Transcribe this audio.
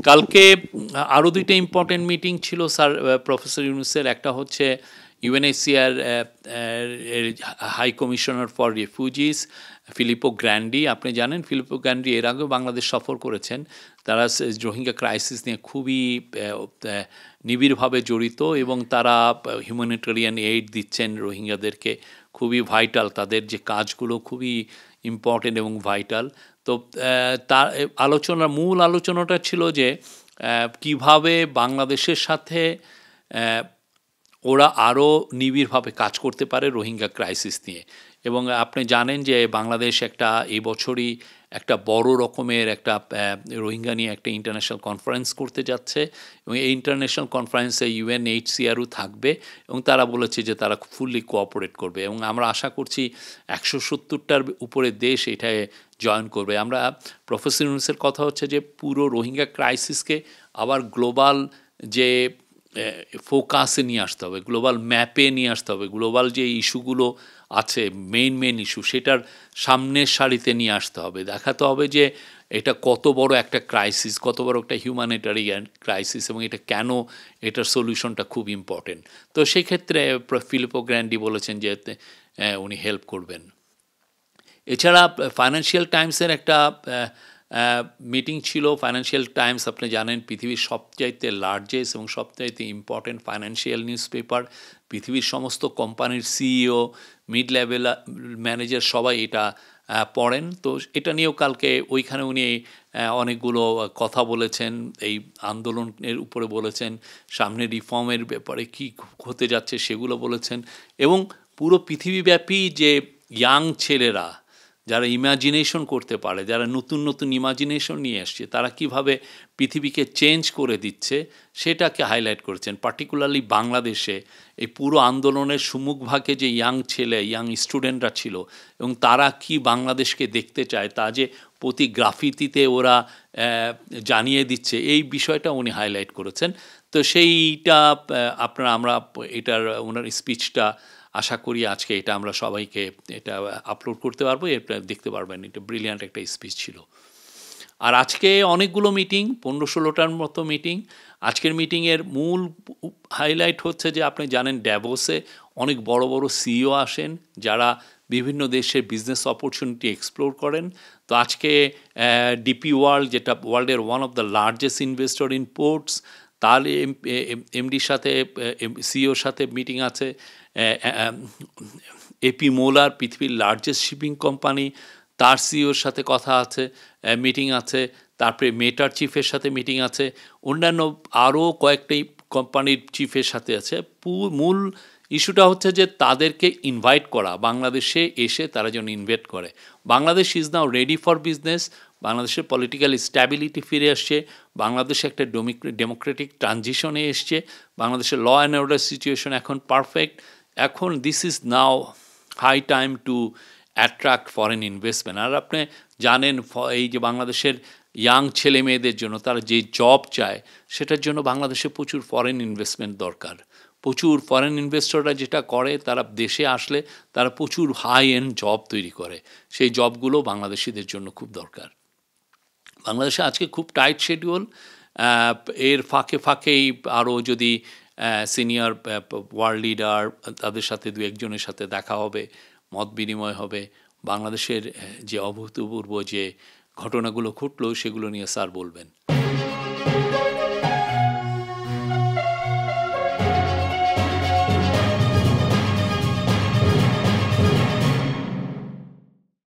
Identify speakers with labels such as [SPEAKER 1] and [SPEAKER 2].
[SPEAKER 1] কালকে আরও দুইটা ইম্পর্টেন্ট মিটিং ছিল স্যার প্রফেসর ইউনূসের। একটা হচ্ছে ইউএনএইচসিআর এর high commissioner for refugees Filippo Grandi. আপনি জানেন ফিলিপো গ্র্যান্ডি এর আগেও বাংলাদেশ সফর করেছেন। তারা রোহিঙ্গা ক্রাইসিস নিয়ে খুবই নিবিড়ভাবে জড়িত এবং তারা হিউম্যানিটেরিয়ান এইড দিচ্ছেন রোহিঙ্গাদেরকে। খুবই ভাইটাল, তাদের যে কাজগুলো খুবই ইম্পর্টেন্ট এবং ভাইটাল। তো তার মূল আলোচনাটা ছিল যে কিভাবে বাংলাদেশের সাথে ওরা আরও নিবিড়ভাবে কাজ করতে পারে রোহিঙ্গা ক্রাইসিস নিয়ে। এবং আপনি জানেন যে বাংলাদেশ এই বছরই একটা বড় রকমের একটা রোহিঙ্গা নিয়ে একটা ইন্টারন্যাশনাল কনফারেন্স করতে যাচ্ছে এবং এই ইন্টারন্যাশনাল কনফারেন্সে ইউএনএইচসিআরও থাকবে এবং তারা বলেছে যে তারা ফুললি কোঅপারেট করবে এবং আমরা আশা করছি 170টার উপরে দেশ এটায় জয়েন করবে। আমরা প্রফেসর ইউনূসের কথা হচ্ছে যে পুরো রোহিঙ্গা ক্রাইসিসকে আবার গ্লোবাল যে ফোকাসে নিয়ে আসতে হবে, গ্লোবাল ম্যাপে নিয়ে আসতে হবে, গ্লোবাল যে ইস্যুগুলো আছে মেইন ইস্যু সেটার সামনের সারিতে নিয়ে আসতে হবে। দেখাতে হবে যে এটা কত বড় একটা ক্রাইসিস, কত বড় একটা হিউম্যানিটারিয়ান ক্রাইসিস এবং এটা কেন, এটার সলিউশনটা খুব ইম্পর্টেন্ট। তো সেই ক্ষেত্রে ফিলিপো গ্র্যান্ডি বলেছেন যে উনি হেল্প করবেন। এছাড়া ফাইন্যান্সিয়াল টাইমসের একটা মিটিং ছিল। ফাইন্যান্সিয়াল টাইমস আপনি জানেন পৃথিবীর সবচাইতে লার্জেস্ট এবং সবচাইতে ইম্পর্টেন্ট ফাইন্যান্সিয়াল নিউজ পেপার। পৃথিবীর সমস্ত কোম্পানির সিইও, মিড লেভেল ম্যানেজার সবাই এটা পড়েন। তো এটা নিয়েও কালকে ওইখানে উনি অনেকগুলো কথা বলেছেন, এই আন্দোলনের উপরে বলেছেন, সামনে রিফর্মের ব্যাপারে কী হতে যাচ্ছে সেগুলো বলেছেন এবং পুরো পৃথিবীব্যাপী যে ইয়াং ছেলেরা যারা ইমাজিনেশন করতে পারে, যারা নতুন ইমাজিনেশন নিয়ে আসছে, তারা কিভাবে পৃথিবীকে চেঞ্জ করে দিচ্ছে সেটাকে হাইলাইট করেছেন। পার্টিকুলারলি বাংলাদেশে এই পুরো আন্দোলনের সম্মুখভাগে যে ইয়াং স্টুডেন্টরা ছিল এবং তারা কি বাংলাদেশকে দেখতে চায় তা যে প্রতি গ্রাফিতিতে ওরা জানিয়ে দিচ্ছে, এই বিষয়টা উনি হাইলাইট করেছেন। তো সেইটা আমরা এটার ওনার স্পিচটা আশা করি আজকে এটা আমরা সবাইকে এটা আপলোড করতে পারবো, এটা দেখতে পারবেন। এটা ব্রিলিয়ান্ট একটা স্পিচ ছিল। আর আজকে অনেকগুলো মিটিং, 15-16টার মতো মিটিং। আজকের মিটিংয়ের মূল হাইলাইট হচ্ছে যে আপনি জানেন ড্যাভোসে অনেক বড় বড় সিইও আসেন যারা বিভিন্ন দেশের বিজনেস অপরচুনিটি এক্সপ্লোর করেন। তো আজকে ডিপি ওয়ার্ল্ড, যেটা ওয়ার্ল্ডের one of the largest investor in ports, তার এমডির সাথে সিইওর সাথে মিটিং আছে। এপি মোলার, পৃথিবীর লার্জেস্ট শিপিং কোম্পানি, তার সিইওর সাথে কথা আছে, মিটিং আছে। তারপরে মেটার চিফের সাথে মিটিং আছে, অন্যান্য আরও কয়েকটি কোম্পানির চিফের সাথে আছে। মূল ইস্যুটা হচ্ছে যে তাদেরকে ইনভাইট করা, বাংলাদেশে এসে তারা যেন ইনভেস্ট করে। Bangladesh is now ready for business. বাংলাদেশের পলিটিক্যাল স্ট্যাবিলিটি ফিরে আসছে, বাংলাদেশে একটা ডেমোক্রেটিক ট্রানজিশনে এসছে, বাংলাদেশের ল অ্যান্ড অর্ডার সিচুয়েশন এখন পারফেক্ট। এখন this is now high time to attract foreign investment. আর আপনি জানেন এই যে বাংলাদেশের ইয়াং ছেলে মেয়েদের জন্য তারা যে জব চায় সেটার জন্য বাংলাদেশে প্রচুর ফরেন ইনভেস্টমেন্ট দরকার। প্রচুর ফরেন ইনভেস্টররা যেটা করে, তারা দেশে আসলে তারা প্রচুর হাই এন্ড জব তৈরি করে। সেই জবগুলো বাংলাদেশিদের জন্য খুব দরকার। বাংলাদেশে আজকে খুব টাইট শিডিউল। এর ফাঁকেই আরও যদি সিনিয়র ওয়ার্ল্ড লিডার, তাদের সাথে দু একজনের সাথে দেখা হবে, মত বিনিময় হবে। বাংলাদেশের যে অভূতপূর্ব যে ঘটনাগুলো ঘটলো সেগুলো নিয়ে স্যার বলবেন।